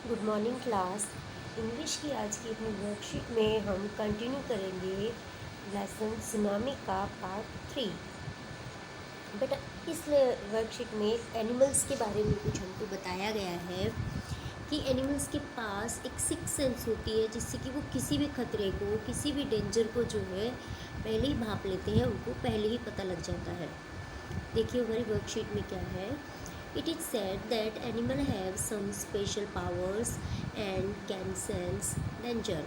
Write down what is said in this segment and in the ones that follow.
Good morning class. English की आज की अपनी वर्कशीट में हम कंटिन्यू करेंगे लेसन सुनामी का पार्ट 3। बेटा, इस वर्कशीट में एनिमल्स के बारे में कुछ हमको बताया गया है कि एनिमल्स के पास एक सिक्स सेंस होती है, जिससे कि वो किसी भी खतरे को, किसी भी डेंजर को जो है पहले ही भाप लेते हैं, उनको पहले ही पता लग जाता है। देखिए हमारी वर्कशीट में क्या है। It is said that animals have some special powers and can sense danger.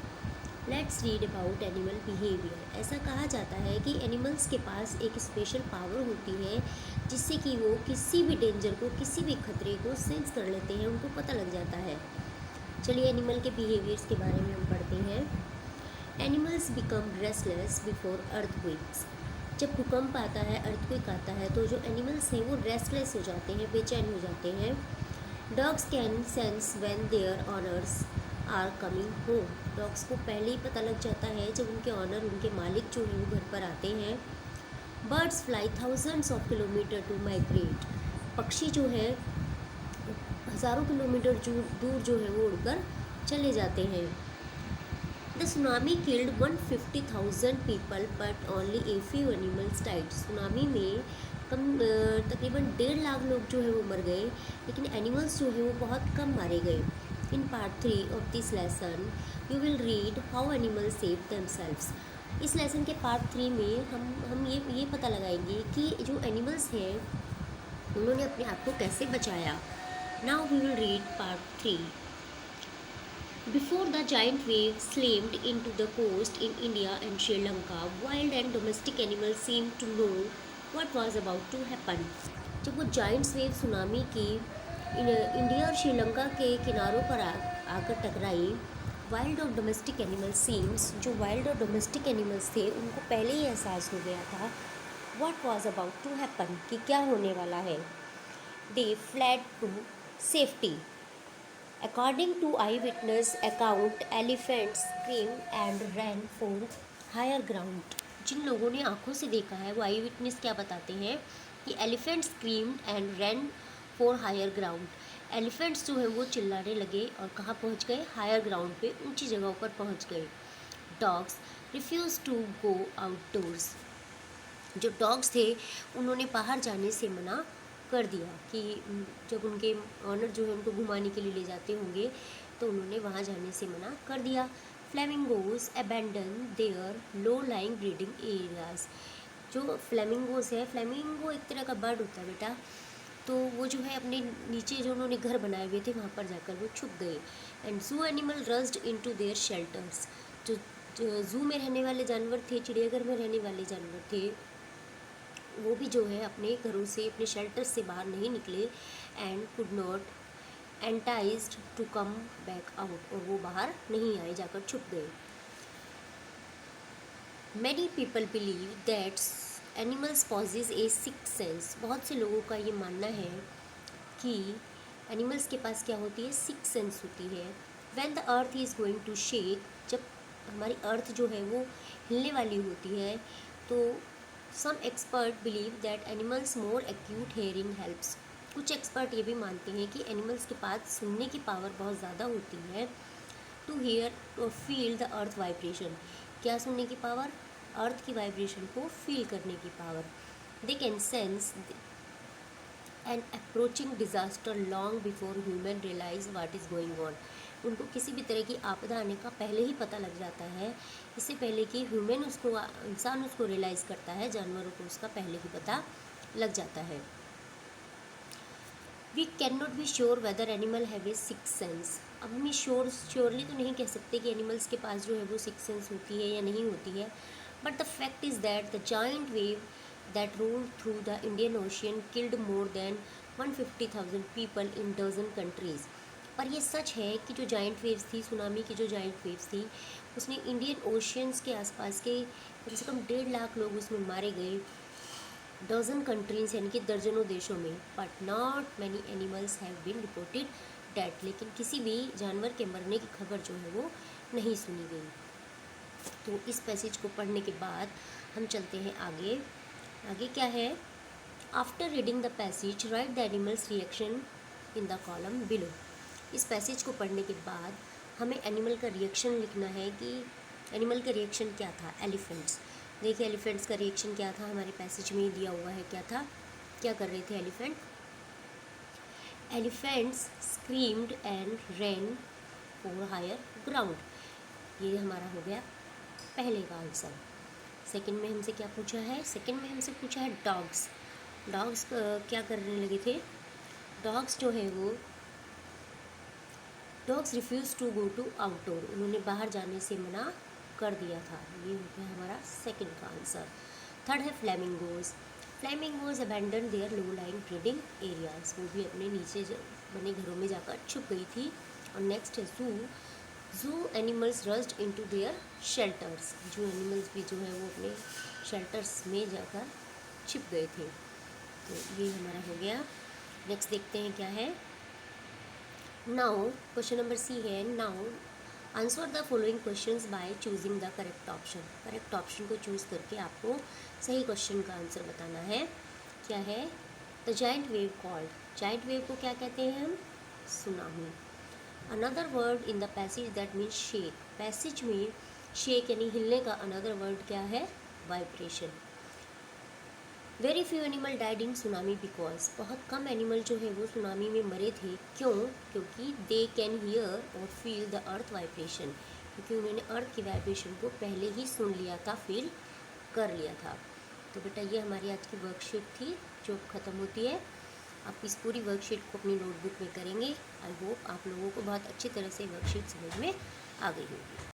Let's read about animal behavior. ऐसा कहा जाता है कि एनिमल्स के पास एक स्पेशल पावर होती है, जिससे कि वो किसी भी डेंजर को, किसी भी खतरे को सेंस कर लेते हैं, उनको पता लग जाता है। चलिए एनिमल के बिहेवियर्स के बारे में हम पढ़ते हैं। Animals become restless before earthquakes. जब भूकंप आता है, अर्थक्वेक आता है, तो जो एनिमल्स हैं वो रेस्टलेस हो जाते हैं, बेचैन हो जाते हैं। Dogs can sense when their owners are coming home. Dogs को पहले ही पता लग जाता है जब उनके ऑनर, उनके मालिक जो है वो घर पर आते हैं। Birds fly thousands of kilometre to migrate. पक्षी जो है हज़ारों किलोमीटर दूर जो है वो उड़कर चले जाते हैं। The tsunami killed 150,000 people but only a few animals died. Tsunami में तकरीबन 1.5 लाख लोग जो है वो मर गए, लेकिन एनिमल्स जो है वो बहुत कम मारे गए। In part 3 of this lesson you will read how animals save themselves. इस लेसन के पार्ट 3 में हम ये पता लगाएंगे कि जो एनिमल्स हैं उन्होंने अपने आप को कैसे बचाया। Now we will read part 3। Before the giant waves slammed into the coast in India and Sri Lanka, wild and domestic animals seemed to know what was about to happen. जब वो Giants wave tsunami की India और श्रीलंका के किनारों पर आकर टकराई, wild और डोमेस्टिक एनिमल्स सीम्स, जो वाइल्ड और डोमेस्टिक एनिमल्स थे उनको पहले ही एहसास हो गया था what was about to happen, कि क्या होने वाला है। They fled to safety. According to eyewitness account, elephants screamed and ran for higher ground. जिन लोगों ने आंखों से देखा है वो आई विटनेस क्या बताते हैं कि elephant screamed and ran for higher ground. Elephants जो है वो चिल्लाने लगे और कहाँ पहुँच गए? हायर ग्राउंड पे, ऊंची जगहों पर पहुँच गए। Dogs refuse to go outdoors. जो डॉग्स थे उन्होंने बाहर जाने से मना कर दिया कि जब उनके ऑनर जो है उनको घुमाने के लिए ले जाते होंगे तो उन्होंने वहाँ जाने से मना कर दिया। Flamingos abandon their low lying breeding areas. जो फ्लेमिंगोज है, फ्लेमिंगो एक तरह का बर्ड होता है बेटा, तो वो जो है अपने नीचे जो उन्होंने घर बनाए हुए थे वहाँ पर जाकर वो छुप गए। एंड जू animal rushed into their shelters. जो जू में रहने वाले जानवर थे, चिड़ियाघर में रहने वाले जानवर थे, वो भी जो है अपने घरों से, अपने शेल्टर से बाहर नहीं निकले। And could not enticed to come back out, और वो बाहर नहीं आए, जाकर छुप गए। Many people believe that animals possess a six sense. बहुत से लोगों का ये मानना है कि एनिमल्स के पास क्या होती है? सिक्स सेंस होती है। When the earth is going to shake, जब हमारी अर्थ जो है वो हिलने वाली होती है, तो some expert believe that animals more acute hearing helps. कुछ एक्सपर्ट ये भी मानते हैं कि एनिमल्स के पास सुनने की पावर बहुत ज़्यादा होती है। टू हेयर और फील द अर्थ वाइब्रेशन। क्या सुनने की पावर? अर्थ की वाइब्रेशन को फील करने की power. They can sense an approaching disaster long before human realise what is going on. उनको किसी भी तरह की आपदा आने का पहले ही पता लग जाता है, इससे पहले कि ह्यूमन उसको, इंसान उसको रियलाइज़ करता है, जानवरों को उसका पहले ही पता लग जाता है। We can not be sure whether animal have a six sense. अब हम ये श्योरली तो नहीं कह सकते कि एनिमल्स के पास जो है वो सिक्स सेंस होती है या नहीं होती है, but the fact is that the giant wave that rolled through the Indian Ocean killed more than 150,000 people in dozen countries. पर ये सच है कि जो जाइंट वेव्स थी, सुनामी की जो जाइंट वेव्स थी, उसने इंडियन ओशियंस के आसपास के कम से कम 1.5 लाख लोग उसमें मारे गए, डजन कंट्रीज यानी कि दर्जनों देशों में। But not many animals have been reported date, लेकिन किसी भी जानवर के मरने की खबर जो है वो नहीं सुनी गई। तो इस पैसेज को पढ़ने के बाद हम चलते हैं आगे। आगे क्या है? After reading the passage right the animals reaction in the column below. इस पैसेज को पढ़ने के बाद हमें एनिमल का रिएक्शन लिखना है कि एनिमल का रिएक्शन क्या था। एलिफेंट्स, देखिए एलिफेंट्स का रिएक्शन क्या था, हमारे पैसेज में ही दिया हुआ है क्या था, क्या कर रहे थे elephant. Elephants screamed and ran for higher ground, ये हमारा हो गया पहले का आंसर। सेकंड में हमसे क्या पूछा है, सेकंड में हमसे पूछा है डॉग्स। डॉग्स क्या करने लगे थे, डॉग्स जो है वो dogs refuse to go to outdoor, उन्होंने बाहर जाने से मना कर दिया था। ये हो गया हमारा सेकंड का आंसर। थर्ड है flamingos. Flamingos abandon their low lying breeding areas, वो भी अपने नीचे बने घरों में जाकर छुप गई थी। और नेक्स्ट है जू animals rushed into their shelters, जू एनिमल्स भी जो है वो अपने शेल्टर्स में जाकर छिप गए थे। तो ये हमारा हो गया। नेक्स्ट देखते हैं क्या है। नाउ क्वेश्चन नंबर सी है, now answer the following questions by choosing the correct option. Correct option को चूज़ करके आपको सही क्वेश्चन का आंसर बताना है। क्या है, the giant wave called, giant wave को क्या कहते हैं हम, tsunami. Another word in the passage that means shake, passage में शेक यानी हिलने का अनदर वर्ड क्या है, vibration. Very few animal died in tsunami because, बहुत कम एनिमल जो है वो सुनामी में मरे थे, क्यों, क्योंकि दे कैन हियर और फील द अर्थ वाइब्रेशन, क्योंकि उन्होंने अर्थ की वाइब्रेशन को पहले ही सुन लिया था, फील कर लिया था। तो बेटा ये हमारी आज की वर्कशीट थी जो ख़त्म होती है। आप इस पूरी वर्कशीट को अपनी नोटबुक में करेंगे। आई होप आप लोगों को बहुत अच्छी तरह से वर्कशीट समझ में आ गई होगी।